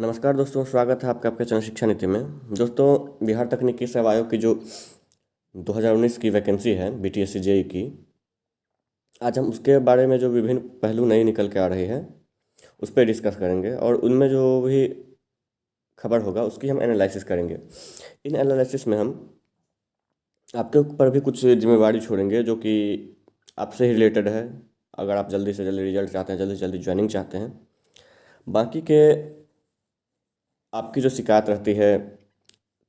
नमस्कार दोस्तों, स्वागत है आपका आपके चयन शिक्षा नीति में। दोस्तों, बिहार तकनीकी सेवा आयोग की जो 2019 की वैकेंसी है बीटीएससी जेई की, आज हम उसके बारे में जो विभिन्न पहलू नई निकल के आ रही है उस पर डिस्कस करेंगे और उनमें जो भी खबर होगा उसकी हम एनालिसिस करेंगे। इन एनालिसिस में हम आपके ऊपर भी कुछ जिम्मेवारी छोड़ेंगे जो कि आपसे ही रिलेटेड है। अगर आप जल्दी से जल्दी रिजल्ट चाहते हैं, जल्दी से जल्दी ज्वाइनिंग चाहते हैं, बाकी के आपकी जो शिकायत रहती है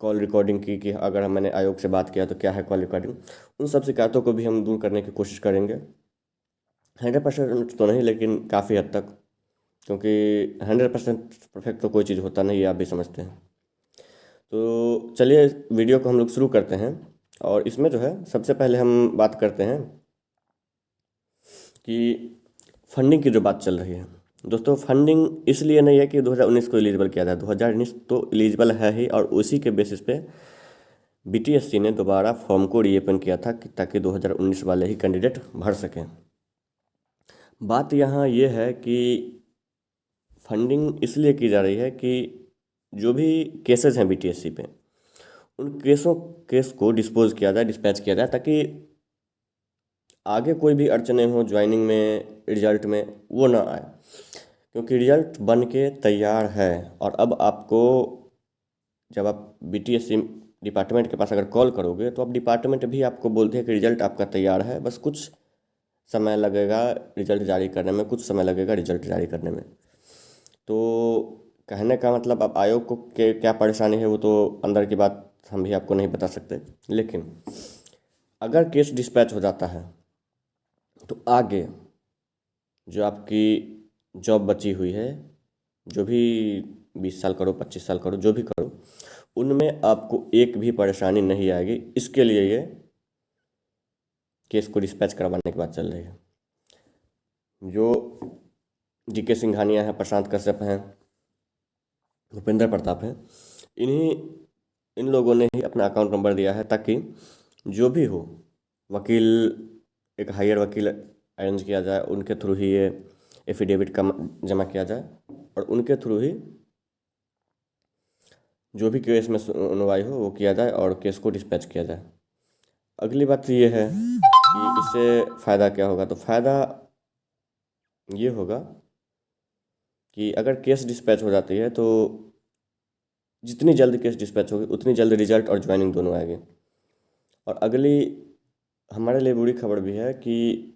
कॉल रिकॉर्डिंग की कि अगर मैंने आयोग से बात किया तो क्या है कॉल रिकॉर्डिंग, उन सब शिकायतों को भी हम दूर करने की कोशिश करेंगे। 100% तो नहीं, लेकिन काफ़ी हद तक, क्योंकि 100% परफेक्ट तो कोई चीज़ होता नहीं है, आप भी समझते हैं। तो चलिए वीडियो को हम लोग शुरू करते हैं। और इसमें जो है सबसे पहले हम बात करते हैं कि फंडिंग की जो बात चल रही है। दोस्तों, फंडिंग इसलिए नहीं है कि 2019 को एलिजिबल किया जाए, 2019 तो एलिजिबल है ही, और उसी के बेसिस पे बीटीएससी ने दोबारा फॉर्म को रीओपन किया था कि ताकि 2019 वाले ही कैंडिडेट भर सकें। बात यहाँ ये है कि फंडिंग इसलिए की जा रही है कि जो भी केसेस हैं बीटीएससी पे, उन केस को डिस्पोज किया जाए, डिस्पैच किया जाए, ताकि आगे कोई भी अड़चने हो ज्वाइनिंग में, रिजल्ट में, वो ना आए। क्योंकि रिजल्ट बन के तैयार है, और अब आपको जब आप बीटीएससी डिपार्टमेंट के पास अगर कॉल करोगे तो अब डिपार्टमेंट भी आपको बोलते हैं कि रिजल्ट आपका तैयार है, बस कुछ समय लगेगा रिजल्ट जारी करने में, कुछ समय लगेगा रिजल्ट जारी करने में। तो कहने का मतलब अब आयोग को के क्या परेशानी है वो तो अंदर की बात हम भी आपको नहीं बता सकते, लेकिन अगर केस डिस्पैच हो जाता है तो आगे जो आपकी जॉब बची हुई है, जो भी 20 साल करो, 25 साल करो, जो भी करो, उनमें आपको एक भी परेशानी नहीं आएगी। इसके लिए ये केस को डिस्पैच करवाने की बात चल रही है। जो डीके सिंघानिया हैं, प्रशांत कश्यप हैं, भूपेंद्र प्रताप हैं, इन लोगों ने ही अपना अकाउंट नंबर दिया है ताकि जो भी हो, वकील, एक हायर वकील अरेंज किया जाए, उनके थ्रू ही ये एफिडेविट का जमा किया जाए, और उनके थ्रू ही जो भी केस में सुनवाई हो वो किया जाए और केस को डिस्पैच किया जाए। अगली बात ये है कि इससे फ़ायदा क्या होगा। तो फ़ायदा ये होगा कि अगर केस डिस्पैच हो जाती है तो जितनी जल्द केस डिस्पैच होगी उतनी जल्द रिजल्ट और ज्वाइनिंग दोनों आएगी। और अगली हमारे लिए बुरी खबर भी है कि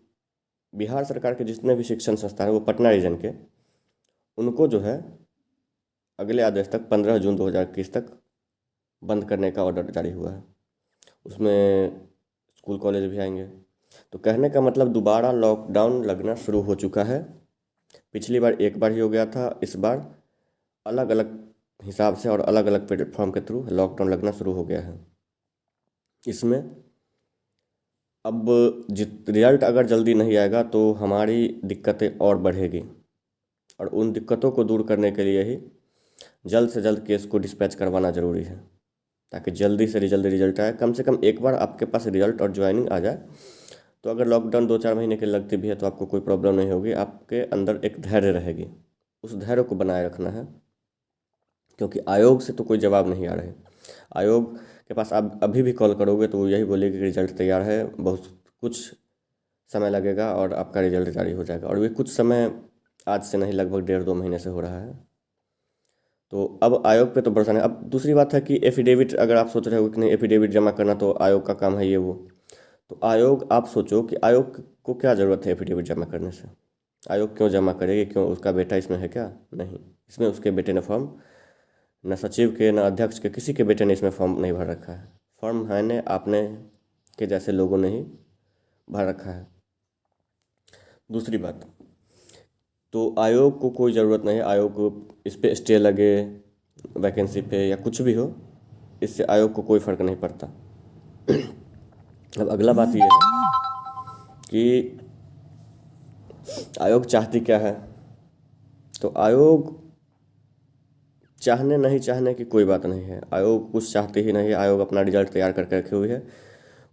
बिहार सरकार के जितने भी शिक्षण संस्थान हैं वो पटना रीजन के, उनको जो है अगले आदेश तक 15 जून 2021 तक बंद करने का ऑर्डर जारी हुआ है। उसमें स्कूल कॉलेज भी आएंगे। तो कहने का मतलब दोबारा लॉकडाउन लगना शुरू हो चुका है। पिछली बार एक बार ही हो गया था, इस बार अलग अलग हिसाब से और अलग अलग प्लेटफॉर्म के थ्रू लॉकडाउन लगना शुरू हो गया है। इसमें अब जित रिजल्ट अगर जल्दी नहीं आएगा तो हमारी दिक्कतें और बढ़ेगी, और उन दिक्कतों को दूर करने के लिए ही जल्द से जल्द केस को डिस्पैच करवाना ज़रूरी है, ताकि जल्दी से जल्दी रिजल्ट आए। कम से कम एक बार आपके पास रिजल्ट और ज्वाइनिंग आ जाए तो अगर लॉकडाउन 2-4 महीने की लगती भी है तो आपको कोई प्रॉब्लम नहीं होगी, आपके अंदर एक धैर्य रहेगी। उस धैर्य को बनाए रखना है, क्योंकि आयोग से तो कोई जवाब नहीं आ रहे। आयोग के पास आप अभी भी कॉल करोगे तो वो यही बोलेगी कि रिजल्ट तैयार है, बहुत कुछ समय लगेगा और आपका रिजल्ट जारी हो जाएगा, और वे कुछ समय आज से नहीं, लगभग 1.5-2 महीने से हो रहा है। तो अब आयोग पे तो भरोसा नहीं। अब दूसरी बात है कि एफिडेविट, अगर आप सोच रहे हो कि नहीं एफिडेविट जमा करना तो आयोग का काम है ये वो, तो आयोग, आप सोचो कि आयोग को क्या ज़रूरत है एफिडेविट जमा करने से। आयोग क्यों जमा करेगी? क्यों, उसका बेटा इसमें है क्या? नहीं, इसमें उसके बेटे ने फॉर्म, न सचिव के न अध्यक्ष के, किसी के बेटे ने इसमें फॉर्म नहीं भर रखा है। फॉर्म है ने आपने के जैसे लोगों ने ही भर रखा है। दूसरी बात, तो आयोग को कोई ज़रूरत नहीं है, आयोग को इस पे स्टे लगे वैकेंसी पे या कुछ भी हो, इससे आयोग को कोई फ़र्क नहीं पड़ता। अब अगला बात यह है कि आयोग चाहती क्या है। तो आयोग चाहने नहीं चाहने की कोई बात नहीं है, आयोग कुछ चाहती ही नहीं है। आयोग अपना रिजल्ट तैयार करके रखी हुई है,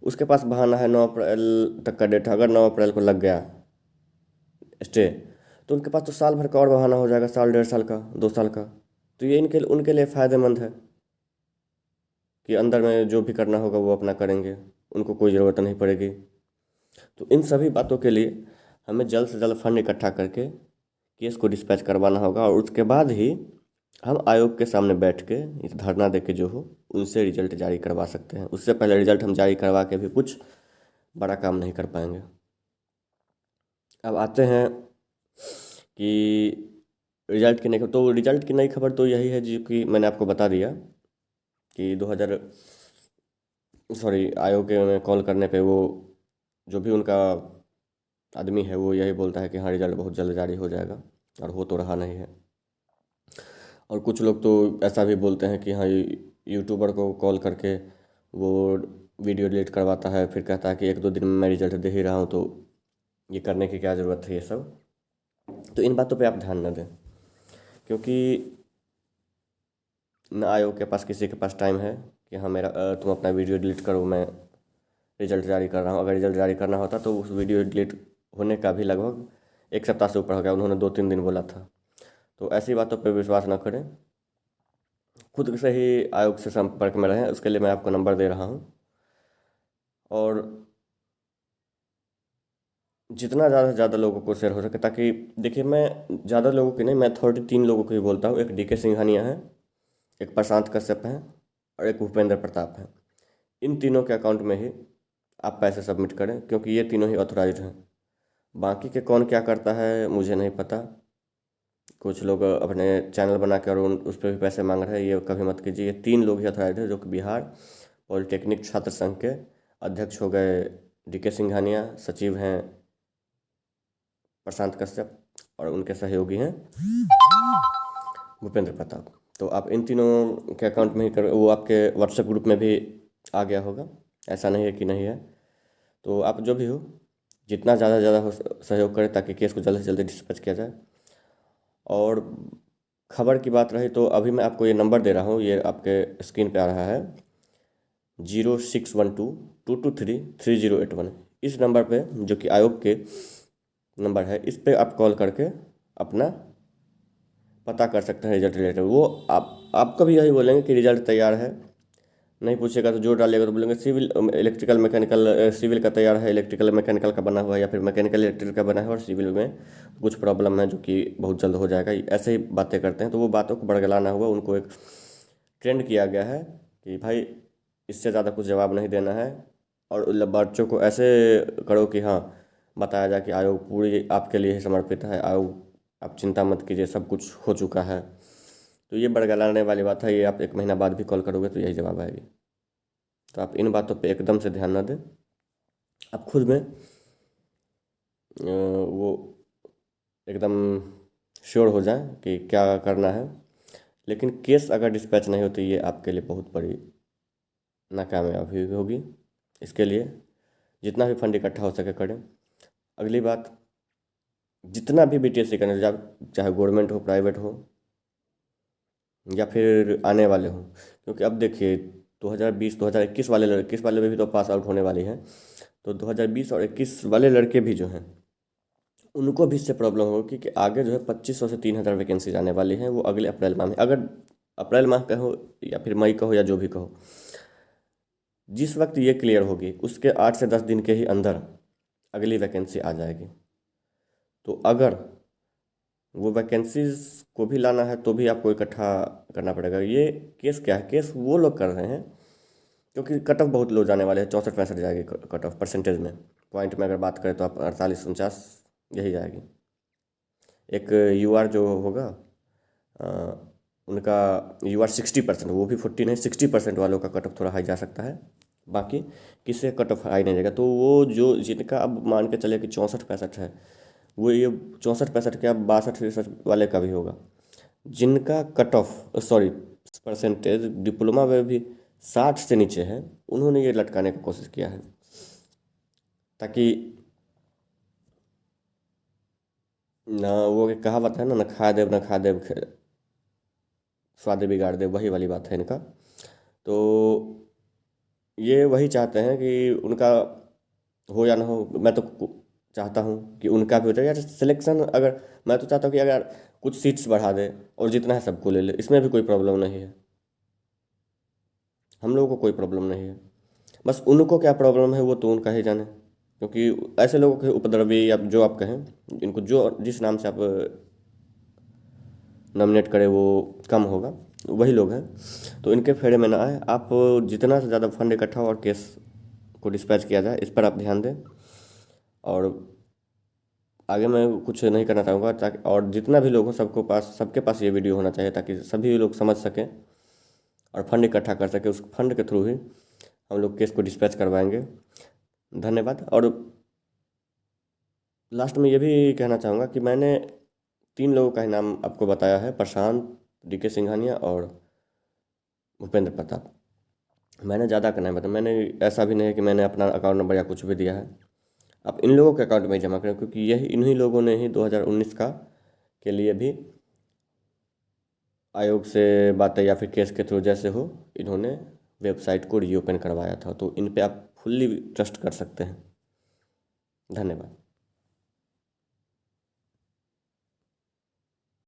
उसके पास बहाना है 9 अप्रैल तक का डेट है। अगर 9 अप्रैल को लग गया स्टे तो उनके पास तो साल भर का और बहाना हो जाएगा, साल, 1.5 साल का, 2 साल का। तो ये इनके उनके लिए फ़ायदेमंद है कि अंदर में जो भी करना होगा वो अपना करेंगे, उनको कोई ज़रूरत नहीं पड़ेगी। तो इन सभी बातों के लिए हमें जल्द से जल्द फंड इकट्ठा करके केस को डिस्पैच करवाना होगा, और उसके बाद ही हम आयोग के सामने बैठ के इस धरना दे के जो हो उनसे रिजल्ट जारी करवा सकते हैं। उससे पहले रिजल्ट हम जारी करवा के भी कुछ बड़ा काम नहीं कर पाएंगे। अब आते हैं कि रिजल्ट की नई, तो रिजल्ट की नई खबर तो यही है जो कि मैंने आपको बता दिया कि 2000 सॉरी आयोग में कॉल करने पे वो जो भी उनका आदमी है वो यही बोलता है कि हाँ रिजल्ट बहुत जल्द जारी हो जाएगा, और हो तो रहा नहीं है। और कुछ लोग तो ऐसा भी बोलते हैं कि हाँ यूट्यूबर को कॉल करके वो वीडियो डिलीट करवाता है, फिर कहता है कि एक दो दिन में मैं रिजल्ट दे ही रहा हूँ, तो ये करने की क्या ज़रूरत है ये सब। तो इन बातों पे आप ध्यान न दें, क्योंकि न आयोग के पास किसी के पास टाइम है कि हाँ मेरा तुम अपना वीडियो डिलीट करो, मैं रिजल्ट जारी कर रहा हूँ। अगर रिजल्ट जारी करना होता तो उस वीडियो डिलीट होने का भी लगभग एक सप्ताह से ऊपर हो गया, उन्होंने 2-3 दिन बोला था। तो ऐसी बातों पर विश्वास न करें, खुद से ही आयोग से संपर्क में रहें। उसके लिए मैं आपको नंबर दे रहा हूँ, और जितना ज़्यादा से ज़्यादा लोगों को शेयर हो सके, ताकि देखिए मैं ज़्यादा लोगों की नहीं, मैं अथॉरिटी 3 लोगों को ही बोलता हूँ। एक डीके सिंघानिया है, एक प्रशांत कश्यप हैं, और एक भूपेंद्र प्रताप हैं। इन तीनों के अकाउंट में ही आप पैसे सबमिट करें, क्योंकि ये तीनों ही ऑथोराइज हैं। बाकी के कौन क्या करता है मुझे नहीं पता। कुछ लोग अपने चैनल बना कर उस पर भी पैसे मांग रहे हैं, ये कभी मत कीजिए। ये 3 लोग ही ऑथोराइज हैं, जो कि बिहार पॉलिटेक्निक छात्र संघ के अध्यक्ष हो गए डीके सिंघानिया, सचिव हैं प्रशांत कश्यप, और उनके सहयोगी हैं भूपेंद्र प्रताप। तो आप इन तीनों के अकाउंट में ही कर, वो आपके व्हाट्सएप ग्रुप में भी आ गया होगा, ऐसा नहीं है कि नहीं है। तो आप जो भी हो जितना ज़्यादा से ज़्यादा हो सहयोग करें, ताकि केस को जल्द से जल्द डिस्पैच किया जाए। और खबर की बात रही तो अभी मैं आपको ये नंबर दे रहा हूँ, ये आपके स्क्रीन पे आ रहा है 0612-223-3081। इस नंबर पे, जो कि आयोग के नंबर है, इस पे आप कॉल करके अपना पता कर सकते हैं रिजल्ट रिलेटेड। वो आपको भी यही बोलेंगे कि रिजल्ट तैयार है, नहीं पूछेगा तो जो डालेगा तो बोलेंगे सिविल इलेक्ट्रिकल मैकेनिकल, सिविल का तैयार है, इलेक्ट्रिकल मैकेनिकल का बना हुआ है, या फिर मैकेनिकल इलेक्ट्रिकल का बना है और सिविल में कुछ प्रॉब्लम है जो कि बहुत जल्द हो जाएगा। ऐसे ही बातें करते हैं। तो वो बातों को बरगलाना हुआ, उनको एक ट्रेंड किया गया है कि भाई इससे ज़्यादा कुछ जवाब नहीं देना है, और बच्चों को ऐसे करो कि हाँ बताया जाए कि आयोग पूरी आपके लिए ही समर्पित है, आयोग आप चिंता मत कीजिए, सब कुछ हो चुका है। तो ये बरगलाने वाली बात है, ये आप 1 महीना बाद भी कॉल करोगे तो यही जवाब आएगी। तो आप इन बातों पे एकदम से ध्यान न दें। आप खुद में वो एकदम श्योर हो जाएं कि क्या करना है। लेकिन केस अगर डिस्पैच नहीं होती, ये आपके लिए बहुत बड़ी नाकामयाबी होगी। इसके लिए जितना भी फंड इकट्ठा हो सके करें। अगली बात, जितना भी बीटीएससी करने, चाहे गवर्नमेंट हो, प्राइवेट हो, या फिर आने वाले हों, क्योंकि अब देखिए 2020 2021 वाले में भी तो पास आउट होने वाली हैं। तो 2020 और 21 वाले लड़के भी जो हैं उनको भी इससे प्रॉब्लम होगी कि आगे जो है 2500 से 3000 वैकेंसीज आने वाली हैं, वो अगले अप्रैल माह में। अगर अप्रैल माह का हो या फिर मई का हो या जो भी कहो, जिस वक्त ये क्लियर होगी उसके 8 से 10 दिन के ही अंदर अगली वैकेंसी आ जाएगी। तो अगर वो वैकेंसीज को भी लाना है तो भी आपको इकट्ठा करना पड़ेगा। ये केस क्या है, केस वो लोग कर रहे हैं क्योंकि कट ऑफ बहुत लो जाने वाले हैं, 64-65 जाएगी कट ऑफ परसेंटेज में। पॉइंट में अगर बात करें तो आप 48-49 यही जाएगी। एक यूआर जो होगा अ, उनका यूआर 60%, वो भी 40 नहीं 60% वालों का कट ऑफ थोड़ा हाई जा सकता है, बाकी किसी का कट ऑफ हाई नहीं जाएगा। तो वो जो जिनका अब मान के चले कि 64-65 है, वो ये 64-65 क्या 62-63 वाले का भी होगा। जिनका cut off sorry percentage diploma में भी 60 से नीचे है, उन्होंने ये लटकाने की कोशिश किया है, ताकि ना वो एक कहावत है ना, न खा देव न खा देव स्वाद बिगाड़ दे, वही वाली बात है इनका। तो ये वही चाहते हैं कि उनका हो या ना हो। मैं तो चाहता हूँ कि उनका भी हो जाए यार सिलेक्शन। अगर मैं तो चाहता हूँ कि अगर कुछ सीट्स बढ़ा दे और जितना है सबको ले ले, इसमें भी कोई प्रॉब्लम नहीं है, हम लोगों को कोई प्रॉब्लम नहीं है। बस उनको क्या प्रॉब्लम है वो तो उनका ही जाने, क्योंकि ऐसे लोगों के उपद्रवी या जो आप कहें, इनको जो जिस नाम से आप नॉमिनेट करें वो कम होगा, वही लोग हैं। तो इनके फेरे में ना आए, आप जितना से ज़्यादा फंड इकट्ठा हो और केस को डिस्पैच किया जाए, इस पर आप ध्यान दें। और आगे मैं कुछ नहीं करना चाहूँगा, ताकि और जितना भी लोग हो सबके पास ये वीडियो होना चाहिए, ताकि सभी लोग समझ सकें और फंड इकट्ठा कर सकें। उस फंड के थ्रू ही हम लोग केस को डिस्पैच करवाएंगे। धन्यवाद। और लास्ट में ये भी कहना चाहूँगा कि मैंने 3 लोगों का ही नाम आपको बताया है, प्रशांत, DK सिंघानिया और भूपेंद्र प्रताप। मैंने ज़्यादा का नहीं बताया, मैंने ऐसा भी नहीं है कि मैंने अपना अकाउंट नंबर या कुछ भी दिया है। आप इन लोगों के अकाउंट में ही जमा करें, क्योंकि यही इन्हीं लोगों ने ही 2019 का के लिए भी आयोग से बातें या फिर केस के थ्रू जैसे हो, इन्होंने वेबसाइट को रीओपन करवाया था। तो इन पे आप फुल्ली ट्रस्ट कर सकते हैं। धन्यवाद।